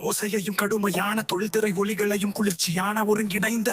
ஓசையையும் கடுமையான தொழில்துறை ஒலிகளையும் குளிர்ச்சியான ஒருங்கிணைந்த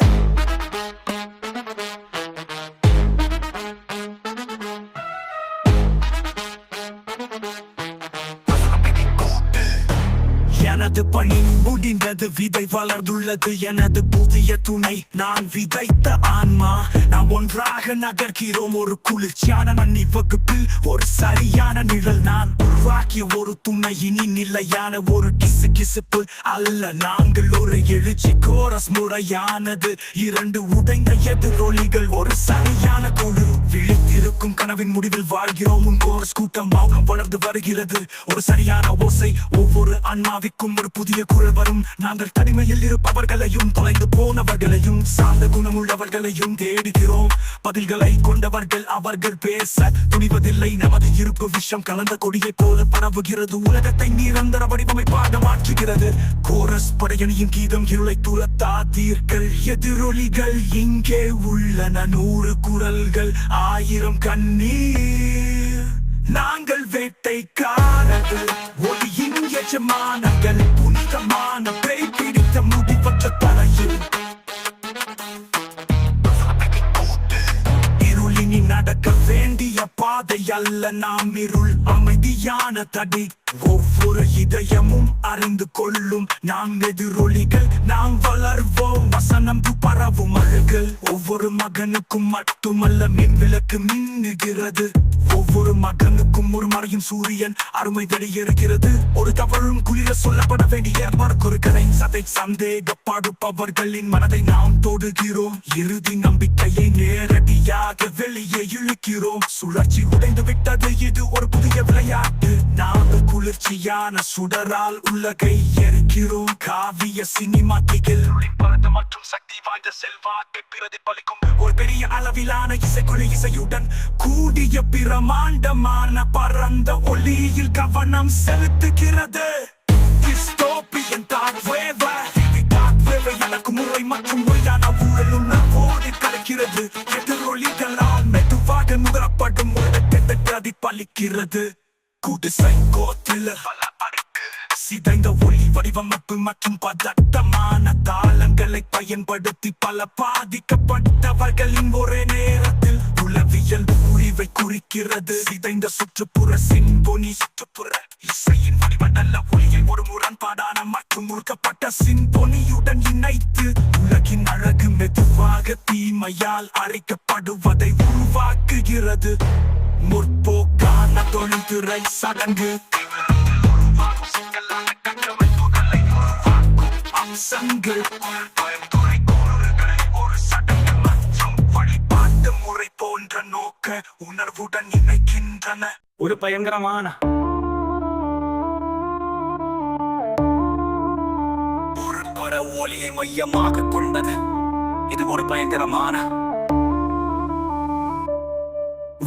எனது பணி முடிந்தது, விதை வளர்ந்துள்ளது, எனது புதிய துணை நான் விதைத்த ஆன்மா. நாம் ஒன்றாக நகர்கிறோம் ஒரு குளிர்ச்சியான மண்ணி வகுப்பில், ஒரு சரியான நிழல். நான் உருவாக்கிய ஒரு துணை இனி நிலையான ஒரு கிசுகிசுப்பு அல்ல. நாங்கள் ஒரு எழுச்சி கோரஸ் முறையானது, இரண்டு உடைந்த எதிரொலிகள் ஒரு சரியான குழு. விழித்திருக்கும் கனவின் முடிவில் வாழ்கிறோம். உன் கோரஸ் கூட்டம் வளர்ந்து வருகிறது, ஒரு சரியான ஓசை. ஒவ்வொரு ஆன்மாவிற்கும் ஒரு புதிய குரல் வரும். நாங்கள் தனிமையில் இருப்பவர்களையும் தொலைந்து போனவர்களையும் சார்ந்த குணமுள்ளவர்களையும் தேடுகிறோம். பதில்களை கொண்டவர்கள் அவர்கள் பேச துணிவதில்லை. நமது இருப்பு விஷம் கலந்த கொடியை போல பரவுகிறது, உலகத்தை நிரந்தர வடிவமைப்பாக மாற்றுகிறது. கோரஸ் படையணியின் கீதம் இருளை துரத்தாதீர்கள். எதிரொலிகள் இங்கே உள்ளன, 100 குரல்கள், 1000 கண்ணீர். நாங்கள் வேட்டைக்காரர்கள், ஒளியின் எஜமானர்கள், புனிதமான பேய் பிடித்த முடிவற்ற தலையில். இருளினி நடக்க வேண்டிய பாதை அல்ல, நாம் இருள் அமைதியான தடி. ஒவ்வொரு இதயமும் அறிந்து கொள்ளும், நாம் எதிரொலிகள், நாம் வளர்வோம். வசனம் பரவும் அழகுகள், ஒவ்வொரு மகனுக்கும் மட்டுமல்ல மின் விளக்கு மின்னுகிறது. ஒவ்வொரு மகனுக்கும் ஒரு மறையும் சூரியன் அருமை தெரிகிறது. ஒரு தவறும் குளிர சொல்லப்பட வேண்டிய மறுக்கொரு கதை சதை. சந்தேகப்படுப்பவர்களின் மனதை நாம் தொடுகிறோம், இறுதி நம்பிக்கையை நேரடியாக வெளியே இழுக்கிறோம். சுழற்சி உடைந்து விட்டது, இது ஒரு புதிய விளையாட்டு. நாங்கள் குளிர்ச்சியான சுடரால் உலகை எரிக்கிறோம். காவிய சினிமாட்டிகள் மற்றும் சக்தி வாய்ந்த செல்வாக்கை பிரதிபலிக்கும் ஒரு பெரிய அளவிலான இசைக்குழு. இசையுடன் கூடிய பிரமாண்டமான பரந்த ஒளியில் கவனம் செலுத்துகிறது. டிஸ்டோபியன் அடக்குமுறை மற்றும் ஒளியான ஊழல் உணர்வோடு கலக்கிறது. எதிரொலிகளால் மெதுவாக நுகரப்படும் உலகத்தை பிரதிபலிக்கிறது. குடிசை கோத்தில பல அடுக்கு, சிதைந்த ஒளி வடிவமைப்பு மற்றும் பதட்டமான தாளங்களை பயன்படுத்தி பல பாதிக்கப்பட்டவர்களின் ஒரே நேரத்தில் உளவியல் உரிவை குறிக்கிறது. சிதைந்த சுற்றுப்புற சிம்பொனி, சுற்றுப்புற இசையின் வடிவநல்ல ஒளியை ஒரு முரண்பாடான மற்றும் முறுக்கப்பட்ட சிம்பொனியுடன் இணைத்து உலகின் அழகு மெதுவாக தீமையால் அழைக்கப்படுவதை உருவாக்குகிறது. முற்போக்கான தொழில்துறை சடங்கு அம்சங்கள், ஒரு சடங்கு மற்றும் வழிபாட்டு முறை போன்ற நோக்க உணர்வுடன் இணைக்கின்றன. ஒரு பயங்கரமான ஒரு ஒளியை மையமாக கொண்டது. இது ஒரு பயங்கரமான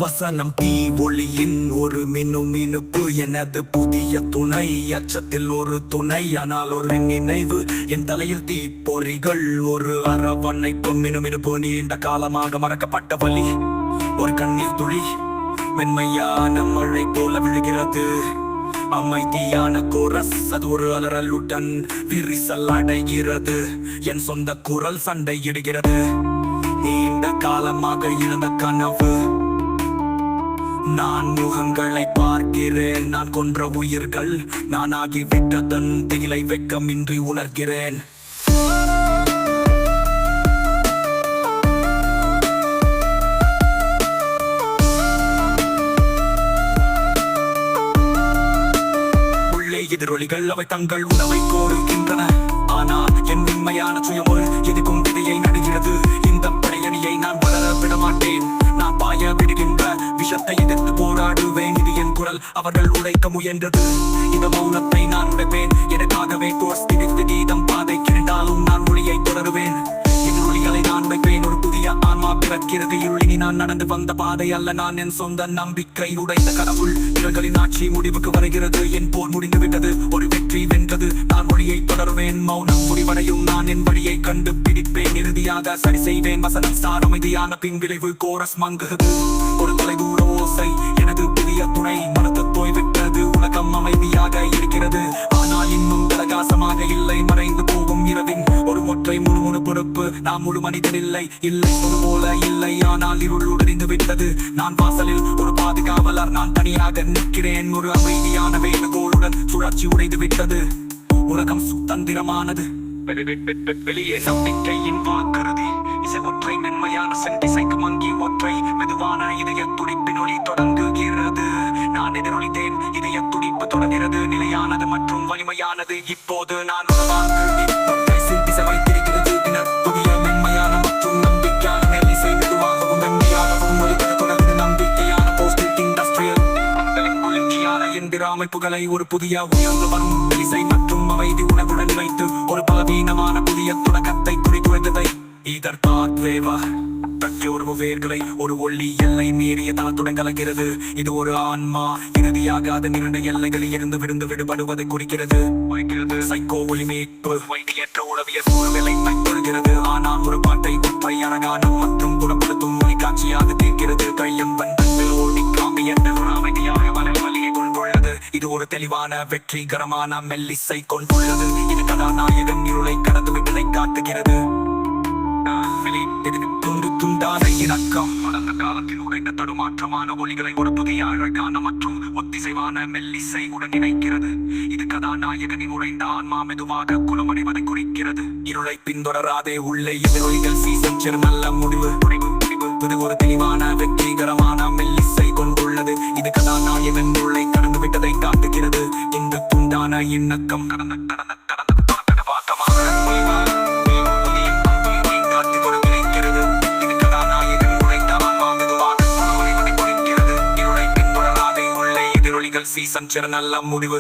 வசனம், தீ ஒளியின் ஒரு மினுமினுப்பு. எனது புதிய துணை அச்சத்தில் ஒரு துணை, ஆனால் ஒரு நினைவு. என் தலையில் தீப்பொறிகள், ஒரு அரவணைப்பு, மினுமினுப்பு, நீண்ட காலமாக மறக்கப்பட்ட வலி. ஒரு கண்ணீர் துளி மென்மையான மழை போல விழுகிறது. அமைதியான கோரஸ், அது ஒரு அலறலுடன் விரிசல் அடைகிறது. என் சொந்த குரல் சண்டையிடுகிறது. நீண்ட காலமாக இழந்த கனவு. நான் முகங்களை பார்க்கிறேன், நான் கொன்ற உயிர்கள். நான் ஆகிவிட்டதன் திகிலை வெட்கமின்றி உணர்கிறேன். உள்ளே எதிரொலிகள், அவை தங்கள் உணவை கோருகின்றன. ஆனால் என் உண்மையான சுயமொழி எதுக்கும் விதையை நடுகிறது. இந்த படையணியை நான் வளர விடமாட்டேன். நான் பாய விடுகின்ற விஷத்தை எதிர்த்து போராடுவேன். இது என் குரல், அவர்கள் உழைக்க முயன்றது. இந்த மௌனத்தை நான் உடைப்பேன். எனக்காகவே கோர்ஸ் திணித்து கீதம் பாதை கிழிந்தாலும் நான் மொழியை தொடருவேன். எதிரொலிகளை நான் வைப்பேன். ஒரு புதிய ஆன்மா பிறக்கிறது. இருளினி நான் நடந்து வந்த பாதை அல்ல, நான் என் சொந்த நம்பிக்கை உடைந்த கடவுள். இவர்களின் ஆட்சி முடிவுக்கு வருகிறது. என் போர் முடிந்து விட்டது, ஒரு வெற்றி வென்றது. நான் மொழியை தொடருவேன். மௌனம் முடிவடையும், நான் என் வழியை கண்டுபிடிப்பேன். இறுதியாக சரி செய்வேன். வசனம் சார் அமைதியான பின் விளைவு கோரஸ் மங்குகிறது. ஒரு தொலைதூர ஓசை, எனது புதிய துணை. மனத்து போய்விட்டது, உலகம் அமைதியாக இருக்கிறது. ஆனால் இன்னும் பிரகாசமாக இருட்டாக இல்லை, மறைந்து போகும் இரவின் ஒரு ஒற்றை முழு பொறுப்பு. நான் முழு மனிதன் இல்லை, இல்லை ஒரு போல இல்லை, ஆனால் இருள் உடைந்து விட்டது. நான் வாசலில் ஒரு பாதுகாவலர், நான் தனியாக நிற்கிறேன். ஒரு அமைதியான வேண்டுகோளுடன் சுழற்சி உடைந்து விட்டது. உலகம் சுதந்திரமானது, வெளியே நம்பிக்கையின் வாக்குறுதி. இசை ஒற்றை மென்மையான சென்டிசைக்கு மங்கி ஒற்றை மெதுவான இதய துடிப்பின் ஒளி தொடங்குகிறது. நான் எதிரொலித்தேன், இதய துடிப்பு தொடர்கிறது, நிலையானது மற்றும் வலிமையானது. இப்போது நான் ஒரு வாக்கு திசை வைத்திருக்கிறது. புதிய மென்மையான மற்றும் நம்பிக்கையான மெல்லிசை, மெதுவாகவும் மென்மையாகவும் ஒலிப்பது தொடர்ந்து நம்பிக்கையான போஸ்ட் இண்டஸ்ட்ரியல் எந்திர அமைப்புகளை ஒரு புதிய உயர்ந்து வரும் மெல்லிசை மற்றும் அமைதி உணவுடன் வைத்து ஒரு பலவீனமான புதிய தொடக்கத்தை குறித்துவதை இதற்காக வேர்களை ஒரு ஒளி எல்லை மீறிய தளத்துடன் கலக்கிறது. இது ஒரு ஆன்மா இறுதியாக அதன் 2 எல்லைகளில் இருந்து விடுபடுவதை குறிக்கிறது. சைக்கோ ஒளிமீட்பு வைத்தியற்ற உளவிய சூழ்நிலை பெறுகிறது, ஆனால் ஒரு பாட்டை குப்பை அழகான மற்றும் குணப்படுத்தும் ஒளி காட்சியாக தீர்க்கிறது. கையம் பந்தங்கள் ஓடிக்காமி என்ற ஒரு அமைதியாக வலியை கொண்டுள்ளது. இது ஒரு தெளிவான வெற்றிகரமான மெல்லிசை கொண்டுள்ளது. இது கதாநாயகன் இருளை கடந்து விட்டதை காட்டுகிறது. துண்டான இணக்கம் கடந்த காலத்தில் உடைந்த தடுமாற்றமான ஒலிகளை ஒரு புதிய அழகான மற்றும் ஒத்திசைவான மெல்லிசை உடன் இணைக்கிறது. இது கதாநாயகனின் உடைந்த ஆன்மா மெதுவாக குணமடைவதை குறிக்கிறது. இருளை பின்தொடராதே, உள்ளே எதிரொலிகள் சீசன் நல்ல முடிவு. இது ஒரு தெளிவான வெற்றிகரமான மெல்லிசை கொண்டுள்ளது. இது கதாநாயகன் இருளை கடந்து விட்டதை காட்டுகிறது. இந்த துண்டான இணக்கம் கடந்த சீசன் நல்ல முடிவு.